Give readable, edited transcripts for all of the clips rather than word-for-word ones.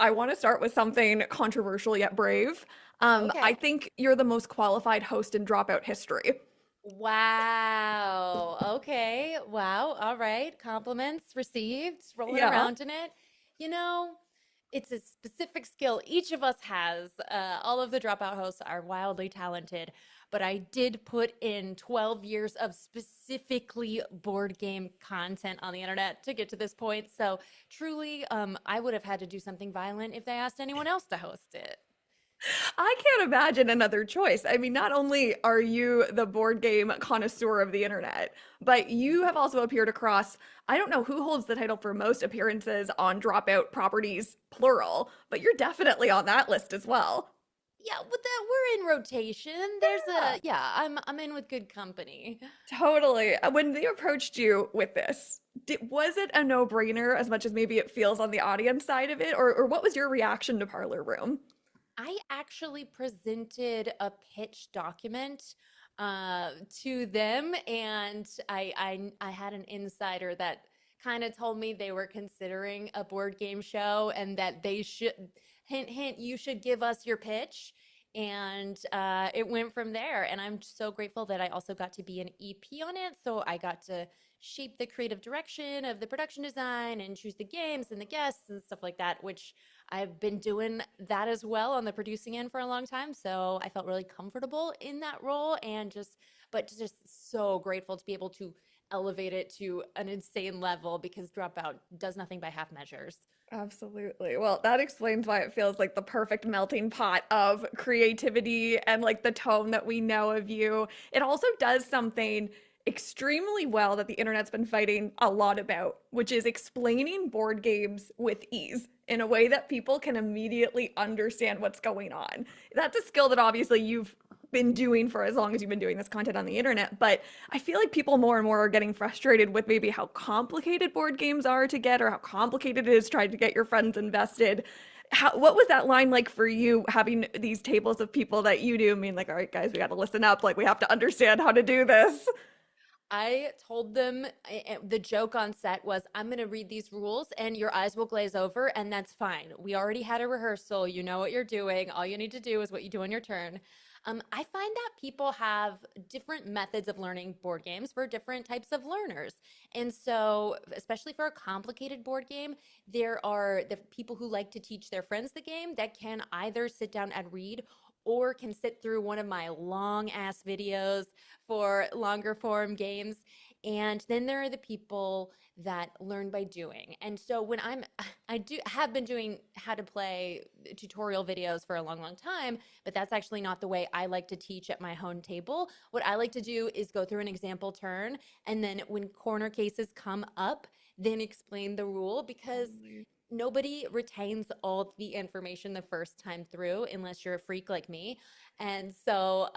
I want to start with something controversial yet brave. I Okay. think you're the most qualified host in Dropout history. Wow. Okay. Wow. All right. Compliments received. Rolling Yeah. around in it. You know, it's a specific skill each of us has. All of the Dropout hosts are wildly talented, but I did put in 12 years of specifically board game content on the internet to get to this point. So truly, I would have had to do something violent if they asked anyone else to host it. I can't imagine another choice. I mean, not only are you the board game connoisseur of the internet, but you have also appeared across, I don't know who holds the title for most appearances on Dropout properties, plural, but you're definitely on that list as well. Yeah, with that we're in rotation. There's Yeah. a yeah, I'm in with good company. Totally. When they approached you with this, was it a no-brainer as much as maybe it feels on the audience side of it, or what was your reaction to Parlor Room? I actually presented a pitch document to them, and I had an insider that kind of told me they were considering a board game show and that they should hint hint you should give us your pitch. And it went from there. And I'm so grateful that I also got to be an EP on it. So I got to shape the creative direction of the production design and choose the games and the guests and stuff like that, which I've been doing that as well on the producing end for a long time. So I felt really comfortable in that role and but just so grateful to be able to elevate it to an insane level because Dropout does nothing by half measures. Absolutely. Well, that explains why it feels like the perfect melting pot of creativity and like the tone that we know of you. It also does something extremely well that the internet's been fighting a lot about, which is explaining board games with ease in a way that people can immediately understand what's going on. That's a skill that obviously you've been doing for as long as you've been doing this content on the internet, but I feel like people more and more are getting frustrated with maybe how complicated board games are to get or how complicated it is trying to get your friends invested. What was that line like for you having these tables of people that you do? I mean, like, all right, guys, we got to listen up. Like, we have to understand how to do this. I told them the joke on set was, I'm going to read these rules and your eyes will glaze over, and that's fine. We already had a rehearsal. You know what you're doing. All you need to do is what you do on your turn. I find that people have different methods of learning board games for different types of learners. And so, especially for a complicated board game, there are the people who like to teach their friends the game that can either sit down and read or can sit through one of my long ass videos for longer form games. And then there are the people that learn by doing. And so I do have been doing how to play tutorial videos for a long, long time, but that's actually not the way I like to teach at my home table. What I like to do is go through an example turn, and then when corner cases come up, then explain the rule because nobody retains all the information the first time through unless you're a freak like me. And so,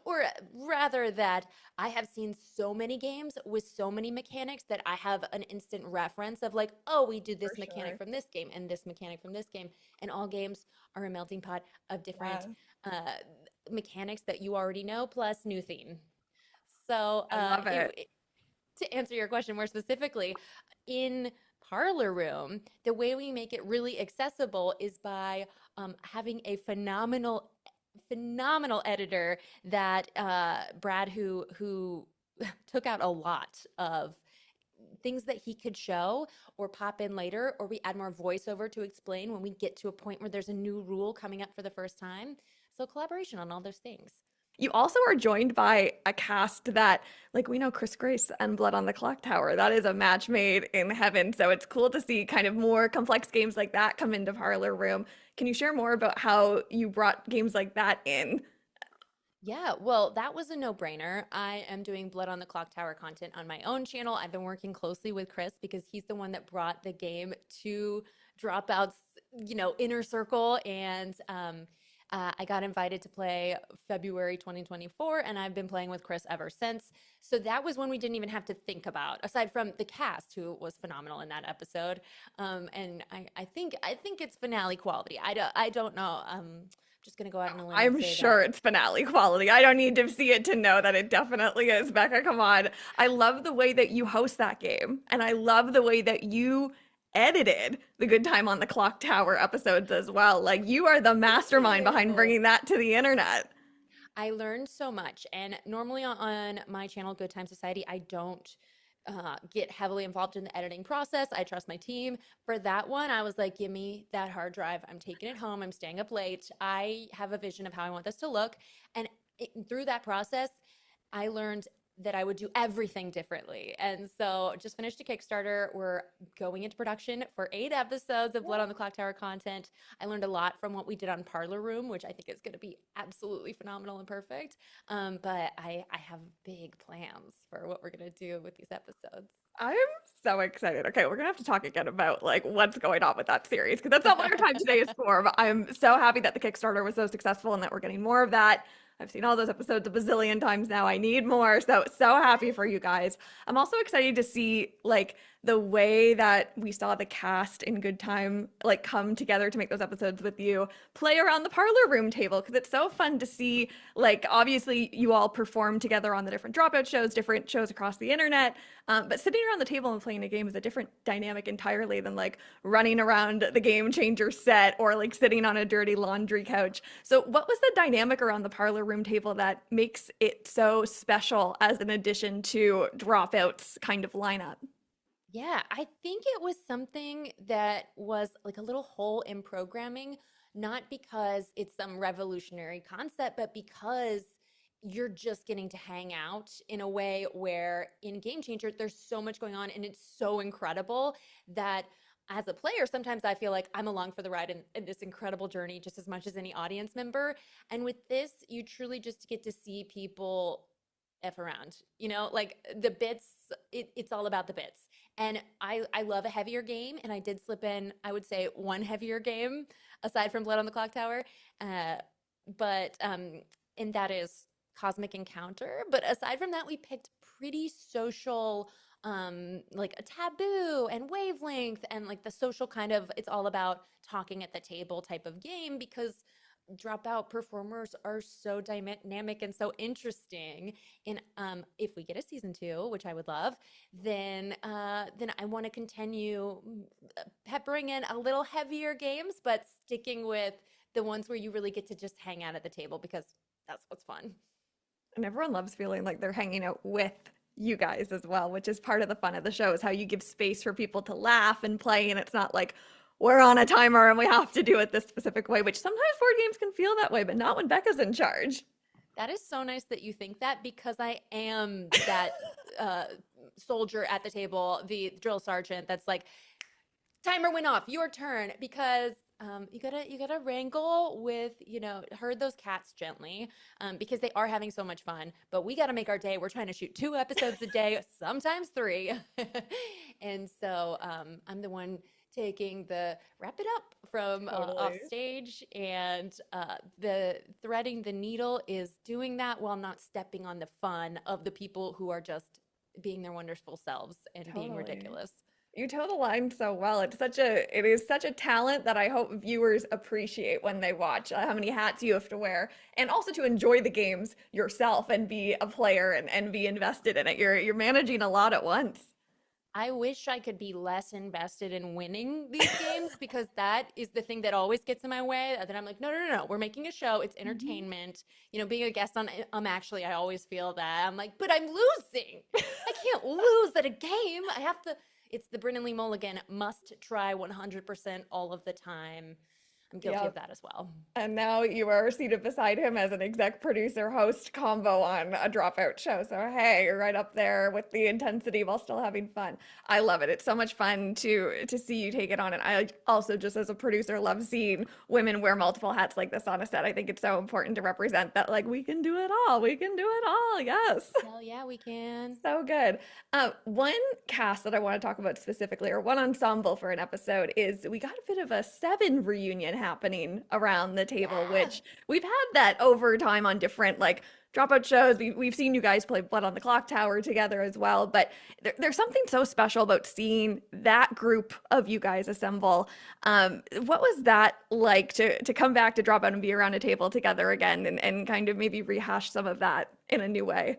or rather, that I have seen so many games with so many mechanics that I have an instant reference of, like, oh, we did For this mechanic sure. from this game and this mechanic from this game. And all games are a melting pot of different Yeah, uh, mechanics that you already know, plus new theme. So, I love it. to answer your question more specifically, in Parlor Room, the way we make it really accessible is by having a phenomenal editor that Brad, who took out a lot of things that he could show or pop in later, or we add more voiceover to explain when we get to a point where there's a new rule coming up for the first time. So collaboration on all those things. You also are joined by a cast that, like, we know Chris Grace and Blood on the Clocktower. That is a match made in heaven. So it's cool to see kind of more complex games like that come into Parlor Room. Can you share more about how you brought games like that in? Yeah, well, that was a no-brainer. I am doing Blood on the Clocktower content on my own channel. I've been working closely with Chris because he's the one that brought the game to Dropout's, inner circle. And I got invited to play February 2024, and I've been playing with Chris ever since. So that was when we didn't even have to think about, aside from the cast, who was phenomenal in that episode. And I think it's finale quality. I don't know. Just gonna go out on a limb and I'm say that. sure it's finale quality. I don't need to see it to know that it definitely is. Becca, come on. I love the way that you host that game. And I love the way that you edited the Good Time on the Clock Tower episodes as well. Like you are the Thank mastermind behind you. bringing that to the internet. I learned so much. And normally on my channel, Good Time Society, I don't get heavily involved in the editing process. I trust my team. For that one, I was like, give me that hard drive. I'm taking it home. I'm staying up late. I have a vision of how I want this to look. And through that process, I learned that I would do everything differently. And so just finished a Kickstarter. We're going into production for 8 episodes of Blood on the Clock Tower content. I learned a lot from what we did on Parlor Room, which I think is going to be absolutely phenomenal and perfect. But I have big plans for what we're going to do with these episodes. I'm so excited. Okay, we're gonna have to talk again about like what's going on with that series because that's not what our time today is for. But I'm so happy that the Kickstarter was so successful and that we're getting more of that. I've seen all those episodes a bazillion times now. I need more. So happy for you guys. I'm also excited to see like the way that we saw the cast in Good Time like come together to make those episodes with you play around the parlor room table because it's so fun to see like obviously you all perform together on the different Dropout shows, different shows across the internet. But sitting around the table and playing a game is a different dynamic entirely than like running around the game changer set or like sitting on a dirty laundry couch. So, what was the dynamic around the parlor room table that makes it so special as an addition to Dropout's kind of lineup? Yeah, I think it was something that was like a little hole in programming, not because it's some revolutionary concept, but because you're just getting to hang out in a way where in Game Changer, there's so much going on and it's so incredible that as a player, sometimes I feel like I'm along for the ride in this incredible journey just as much as any audience member. And with this, you truly just get to see people F around, like the bits, it's all about the bits. And I love a heavier game, and I did slip in, I would say, one heavier game aside from Blood on the Clock Tower, uh, but and that is Cosmic Encounter. But aside from that, we picked pretty social, like a taboo and wavelength, and like the social kind of it's all about talking at the table type of game because dropout performers are so dynamic and so interesting. And if we get a season 2, which I would love, then I want to continue peppering in a little heavier games, but sticking with the ones where you really get to just hang out at the table because that's what's fun. And everyone loves feeling like they're hanging out with you guys as well, which is part of the fun of the show is how you give space for people to laugh and play. And it's not like we're on a timer and we have to do it this specific way, which sometimes board games can feel that way, but not when Becca's in charge. That is so nice that you think that because I am that uh, soldier at the table, the drill sergeant that's like, timer went off, your turn, because you gotta wrangle with herd those cats gently, because they are having so much fun. But we gotta make our day. We're trying to shoot 2 episodes a day, sometimes 3, and so I'm the one taking the wrap it up from off Totally. stage, and the threading the needle is doing that while not stepping on the fun of the people who are just being their wonderful selves and being Totally. ridiculous. You toe the line so well. It is such a talent that I hope viewers appreciate when they watch how many hats you have to wear and also to enjoy the games yourself and be a player and be invested in it. You're managing a lot at once. I wish I could be less invested in winning these games because that is the thing that always gets in my way. That I'm like, no, no, no, no. We're making a show. It's Mhm. entertainment. Being a guest on actually, I always feel that I'm like, but I'm losing. I can't lose at a game. I have to. It's the Brennan Lee Mulligan must try 100% all of the time. I'm guilty of Yep. that as well. And now you are seated beside him as an exec producer host combo on a dropout show. So hey, you're right up there with the intensity while still having fun. I love it. It's so much fun to see you take it on. And I also just as a producer love seeing women wear multiple hats like this on a set. I think it's so important to represent that like we can do it all. We can do it all. Yes. Hell yeah, we can. So good. One cast that I want to talk about specifically, or one ensemble for an episode, is we got a bit of a seven reunion happening around the table, Yeah. which we've had that over time on different like dropout shows. We've seen you guys play Blood on the Clock Tower together as well, but there's something so special about seeing that group of you guys assemble. What was that like to come back to Dropout and be around a table together again and kind of maybe rehash some of that in a new way?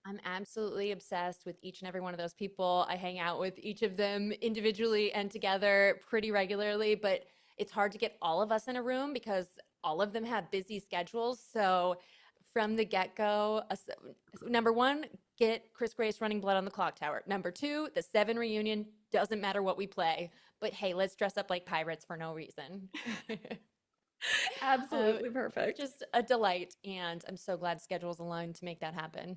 I'm absolutely obsessed with each and every one of those people. I hang out with each of them individually and together pretty regularly, but it's hard to get all of us in a room because all of them have busy schedules. So from the get-go, number one, get Chris Grace running blood on the clock tower. Number two, the 7 reunion doesn't matter what we play, but hey, let's dress up like pirates for no reason. uh, Absolutely perfect. just a delight, and I'm so glad schedules aligned to make that happen.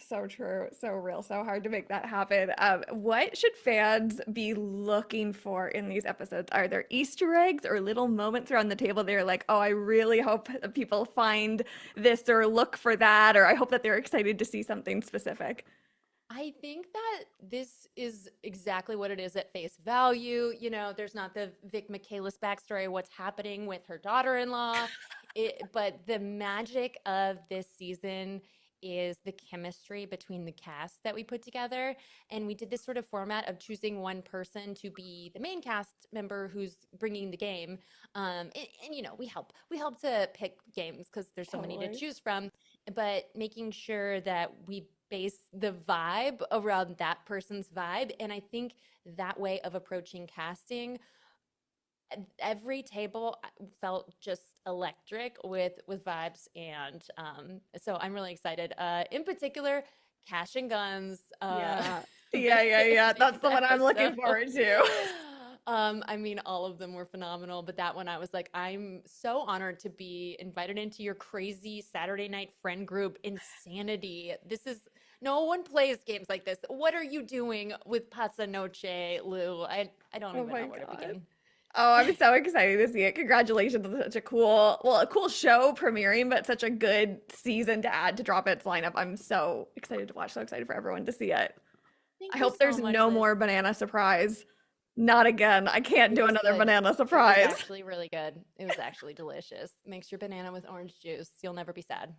So true, so real, so hard to make that happen. What should fans be looking for in these episodes? Are there Easter eggs or little moments around the table they're like, oh, I really hope that people find this or look for that, or I hope that they're excited to see something specific? I think that this is exactly what it is at face value. You know, there's not the Vic Michaelis backstory, what's happening with her daughter-in-law. But the magic of this season is the chemistry between the cast that we put together. And we did this sort of format of choosing one person to be the main cast member who's bringing the game. And you know, we help to pick games because there's so many to Totally. choose from, but making sure that we base the vibe around that person's vibe. And I think that way of approaching casting, every table felt just electric with vibes. And so I'm really excited. In particular, Cash and Guns, Yeah. Yeah. this That's the one I'm looking episode. forward to. I mean, all of them were phenomenal, but that one I was like, I'm so honored to be invited into your crazy Saturday night friend group insanity. This is no one plays games like this. What are you doing with Pazza Noche, Lou? I don't Oh even my know where to God. begin. Oh, I'm so excited to see it. Congratulations on such a cool, well, a cool show premiering, but such a good season to add to Drop It's lineup. I'm so excited to watch, so excited for everyone to see it. I Thank you hope so there's much, no Liz. more banana surprise. Not again. I can't It do was another good. banana It was surprise. actually really good. It was actually delicious. Mix your banana with orange juice. You'll never be sad.